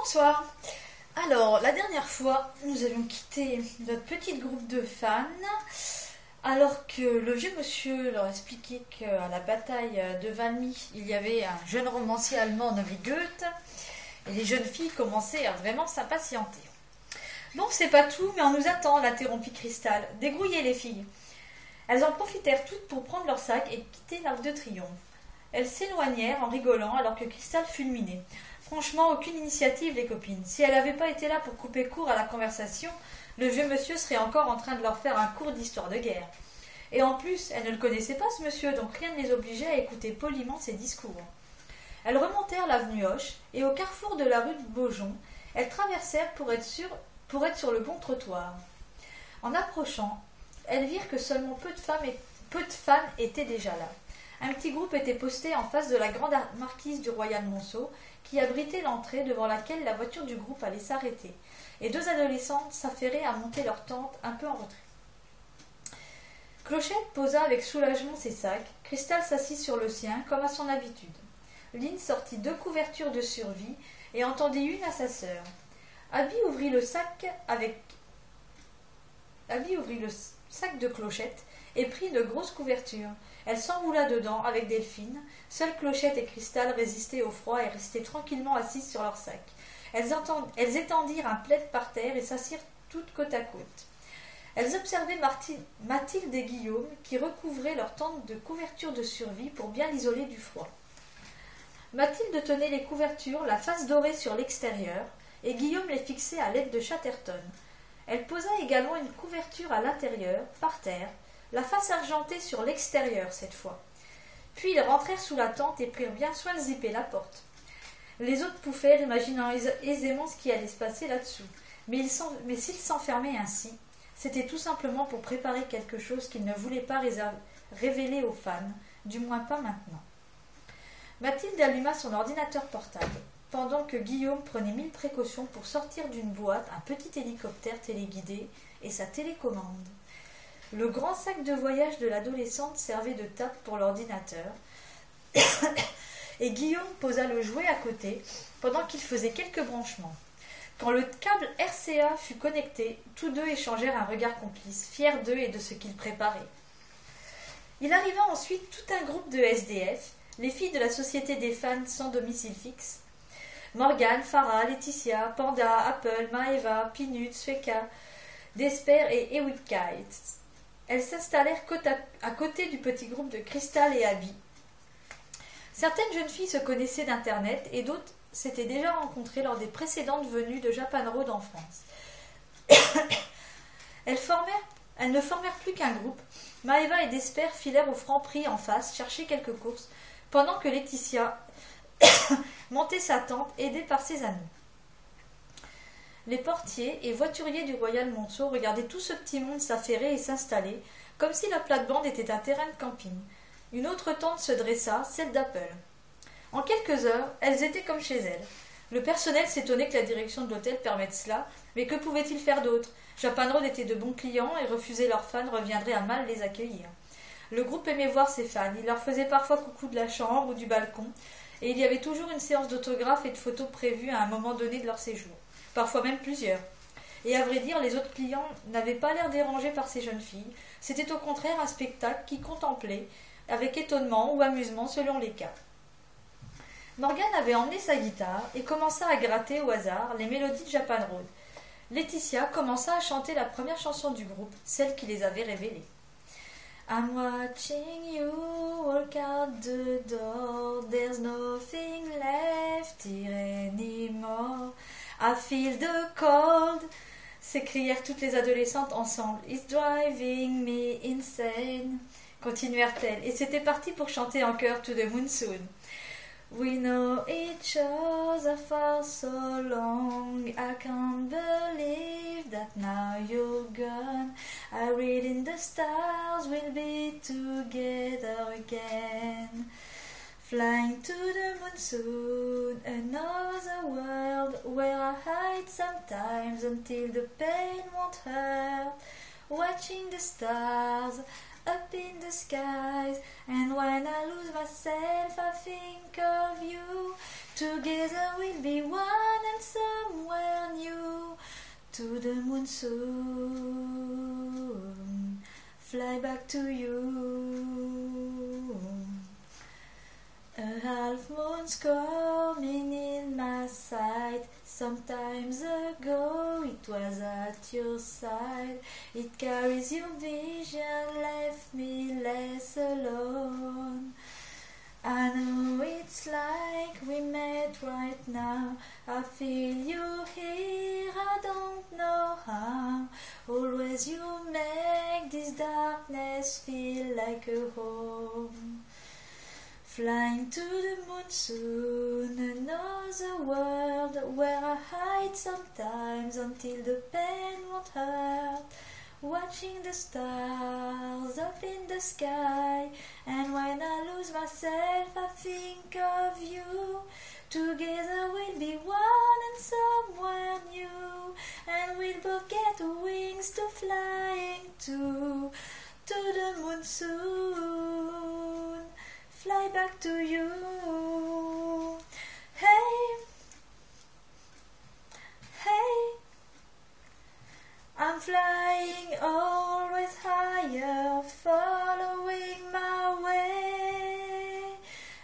Bonsoir. Alors, la dernière fois, nous avions quitté notre petit groupe de fans, alors que le vieux monsieur leur expliquait qu'à la bataille de Valmy, il y avait un jeune romancier allemand nommé Goethe, et les jeunes filles commençaient à vraiment s'impatienter. Bon, c'est pas tout, mais on nous attend, l'interrompit Cristal. Dégrouillez les filles. Elles en profitèrent toutes pour prendre leur sac et quitter l'Arc de Triomphe. Elles s'éloignèrent en rigolant alors que Cristal fulminait. Franchement, aucune initiative, les copines. Si elle n'avait pas été là pour couper court à la conversation, le vieux monsieur serait encore en train de leur faire un cours d'histoire de guerre. Et en plus, elles ne le connaissaient pas, ce monsieur, donc rien ne les obligeait à écouter poliment ses discours. Elles remontèrent l'avenue Hoche, et au carrefour de la rue de Beaujon, elles traversèrent pour être sur le bon trottoir. En approchant, elles virent que seulement peu de fans étaient déjà là. Un petit groupe était posté en face de la grande marquise du Royal Monceau, qui abritait l'entrée devant laquelle la voiture du groupe allait s'arrêter, et deux adolescentes s'affairaient à monter leur tente un peu en retrait. Clochette posa avec soulagement ses sacs, Cristal s'assit sur le sien comme à son habitude. Lynn sortit deux couvertures de survie et en tendit une à sa sœur. Abby ouvrit le sac de Clochette et prit de grosses couvertures. Elle s'enroula dedans avec Delphine. Seules Clochette et Cristal résistaient au froid et restaient tranquillement assises sur leur sac. Elles étendirent un plaid par terre et s'assirent toutes côte à côte. Elles observaient Mathilde et Guillaume qui recouvraient leur tente de couvertures de survie pour bien l'isoler du froid. Mathilde tenait les couvertures, la face dorée sur l'extérieur, et Guillaume les fixait à l'aide de Chatterton. Elle posa également une couverture à l'intérieur, par terre, la face argentée sur l'extérieur cette fois. Puis ils rentrèrent sous la tente et prirent bien soin de zipper la porte. Les autres pouffèrent, imaginant aisément ce qui allait se passer là-dessous. Mais s'ils s'enfermaient ainsi, c'était tout simplement pour préparer quelque chose qu'ils ne voulaient pas révéler aux fans, du moins pas maintenant. Mathilde alluma son ordinateur portable, pendant que Guillaume prenait 1000 précautions pour sortir d'une boîte un petit hélicoptère téléguidé et sa télécommande. Le grand sac de voyage de l'adolescente servait de table pour l'ordinateur, et Guillaume posa le jouet à côté, pendant qu'il faisait quelques branchements. Quand le câble RCA fut connecté, tous deux échangèrent un regard complice, fiers d'eux et de ce qu'ils préparaient. Il arriva ensuite tout un groupe de SDF, les filles de la Société des fans sans domicile fixe. Morgane, Farah, Laetitia, Panda, Apple, Maeva, Pinut, Sveka, Desper et Ewikite. Elles s'installèrent à côté du petit groupe de Cristal et Abby. Certaines jeunes filles se connaissaient d'Internet et d'autres s'étaient déjà rencontrées lors des précédentes venues de Japan Road en France. Elles ne formèrent plus qu'un groupe. Maeva et Desper filèrent au Franprix en face chercher quelques courses, pendant que Laetitia montait sa tente aidée par ses amis. Les portiers et voituriers du Royal Monceau regardaient tout ce petit monde s'affairer et s'installer, comme si la plate-bande était un terrain de camping. Une autre tente se dressa, celle d'Apple. En quelques heures, elles étaient comme chez elles. Le personnel s'étonnait que la direction de l'hôtel permette cela, mais que pouvait-il faire d'autre? Japan Road était de bons clients et refuser leurs fans reviendrait à mal les accueillir. Le groupe aimait voir ses fans, il leur faisait parfois coucou de la chambre ou du balcon, et il y avait toujours une séance d'autographes et de photos prévue à un moment donné de leur séjour, parfois même plusieurs. Et à vrai dire, les autres clients n'avaient pas l'air dérangés par ces jeunes filles, c'était au contraire un spectacle qu'ils contemplaient, avec étonnement ou amusement selon les cas. Morgane avait emmené sa guitare et commença à gratter au hasard les mélodies de Japan Road. Laetitia commença à chanter la première chanson du groupe, celle qui les avait révélées. I'm watching you walk out the door, there's nothing left here anymore. I feel the cold, s'écrièrent toutes les adolescentes ensemble. It's driving me insane, continuèrent-elles, et c'était parti pour chanter en chœur To the Moon Soon. We know each other for so long, I can't believe that now you're gone. I read in the stars we'll be together again. Flying to the moon soon, another world where I hide sometimes until the pain won't hurt. Watching the stars up in the skies, and when I lose myself I think of you. Together we'll be one, and so to the moon soon. Fly back to you. A half moon's coming in my sight. Sometimes ago it was at your side. It carries your vision, left me less alone. I know it's like we met right now. I feel you here, I don't know how. Always you make this darkness feel like a home. Flying to the moon soon, another world where I hide sometimes until the pain won't hurt. Watching the stars up in the sky, and when I lose myself I think of you. Together we'll be one and somewhere new, and we'll both get wings to flying to the moon soon. Fly back to you. Hey, hey, I'm flying always higher, following my way.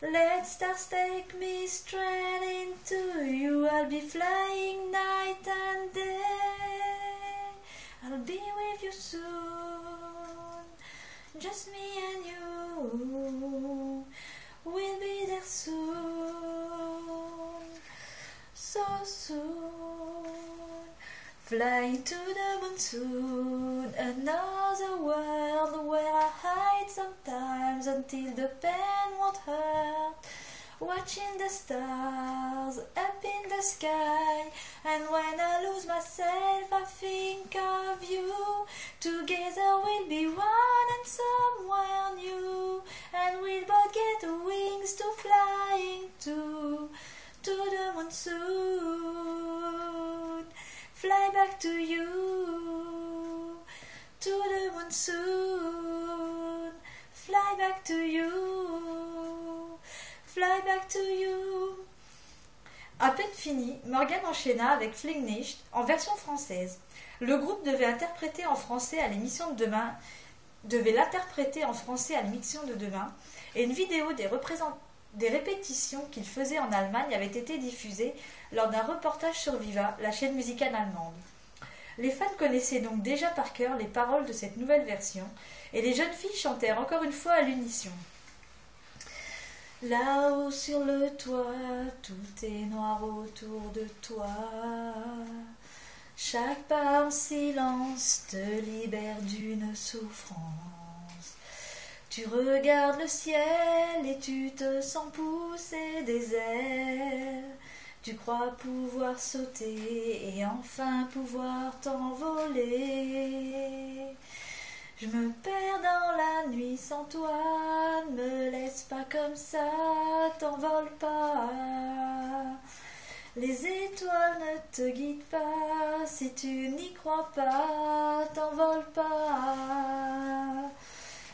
Let stars take me straight into you. I'll be flying night and day. I'll be with you soon, just me and you. We'll be there soon, so soon. Flying to the moon soon, another world where I hide sometimes until the pain won't hurt. Watching the stars up in the sky, and when I lose myself I think of you. Together we'll be one and somewhere new, and we'll both get wings to flying to the moon soon. Fly back to you, to the moon soon. Fly back to you, fly back to you. À peine fini, Morgan enchaîna avec Fling Nicht en version française. Le groupe devait l'interpréter en français à l'émission de demain, et une vidéo des répétitions qu'il faisait en Allemagne avait été diffusée lors d'un reportage sur Viva, la chaîne musicale allemande. Les fans connaissaient donc déjà par cœur les paroles de cette nouvelle version, et les jeunes filles chantèrent encore une fois à l'unisson. Là-haut sur le toit, tout est noir autour de toi. Chaque pas en silence te libère d'une souffrance. Tu regardes le ciel et tu te sens pousser des ailes. Tu crois pouvoir sauter et enfin pouvoir t'envoler. Je me perds dans la nuit sans toi, ne me laisse pas comme ça, t'envole pas. Les étoiles ne te guident pas, si tu n'y crois pas, t'envole pas.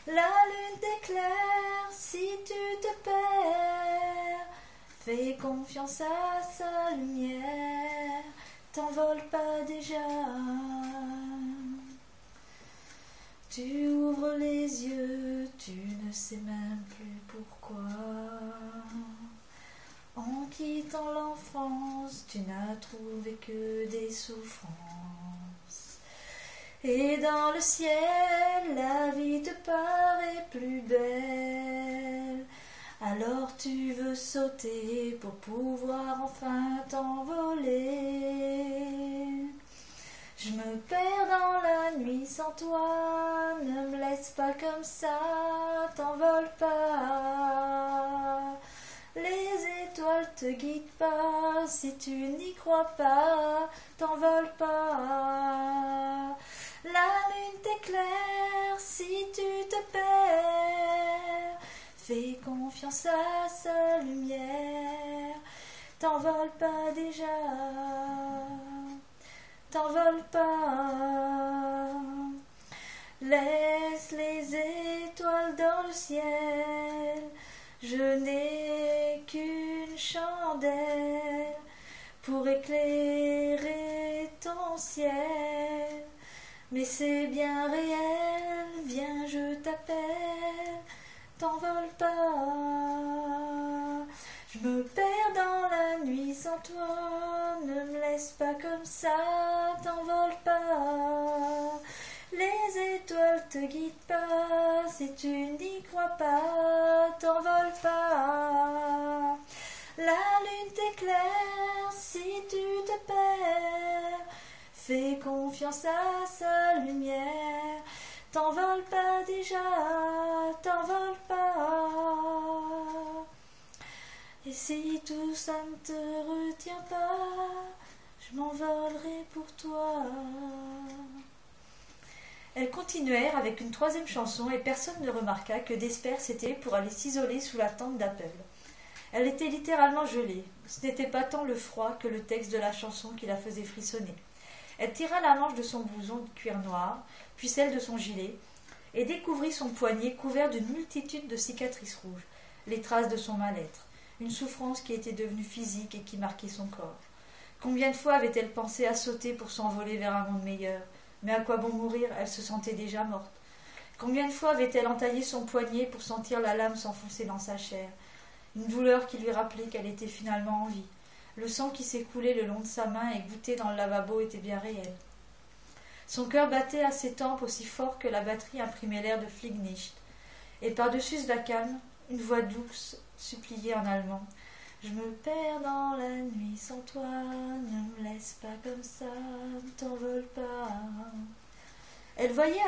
La lune t'éclaire si tu te perds, fais confiance à sa lumière, t'envole pas déjà. Tu ouvres les yeux, tu ne sais même plus pourquoi. En quittant l'enfance, tu n'as trouvé que des souffrances. Et dans le ciel, la vie te paraît plus belle. Alors tu veux sauter pour pouvoir enfin t'envoler. Je me perds dans la nuit sans toi, ne me laisse pas comme ça, t'envole pas. Les étoiles te guident pas, si tu n'y crois pas, t'envole pas. La lune t'éclaire si tu te perds, fais confiance à sa lumière, t'envole pas déjà. T'envole pas, laisse les étoiles dans le ciel, je n'ai qu'une chandelle pour éclairer ton mon ciel. Mais c'est bien réel, viens je t'appelle, t'envole pas. Je me perds dans la nuit sans toi, ne me laisse pas comme ça, t'envole pas. Les étoiles te guident pas, si tu n'y crois pas, t'envole pas. La lune t'éclaire si tu te perds, fais confiance à sa lumière, t'envole pas déjà, t'envole pas. Et si tout ça ne te retient pas, je m'envolerai pour toi. Elles continuèrent avec une troisième chanson et personne ne remarqua que Desper s'était pour aller s'isoler sous la tente d'Apple. Elle était littéralement gelée. Ce n'était pas tant le froid que le texte de la chanson qui la faisait frissonner. Elle tira la manche de son blouson de cuir noir, puis celle de son gilet, et découvrit son poignet couvert d'une multitude de cicatrices rouges, les traces de son mal-être, une souffrance qui était devenue physique et qui marquait son corps. Combien de fois avait-elle pensé à sauter pour s'envoler vers un monde meilleur? Mais à quoi bon mourir? Elle se sentait déjà morte. Combien de fois avait-elle entaillé son poignet pour sentir la lame s'enfoncer dans sa chair? Une douleur qui lui rappelait qu'elle était finalement en vie. Le sang qui s'écoulait le long de sa main et goûtait dans le lavabo était bien réel. Son cœur battait à ses tempes aussi fort que la batterie imprimait l'air de Fliegnicht. Et par-dessus ce vacarme, une voix douce suppliait en allemand. « Je me perds dans la nuit sans toi, ne me laisse pas comme ça, ne t'envole pas. » Elle voyait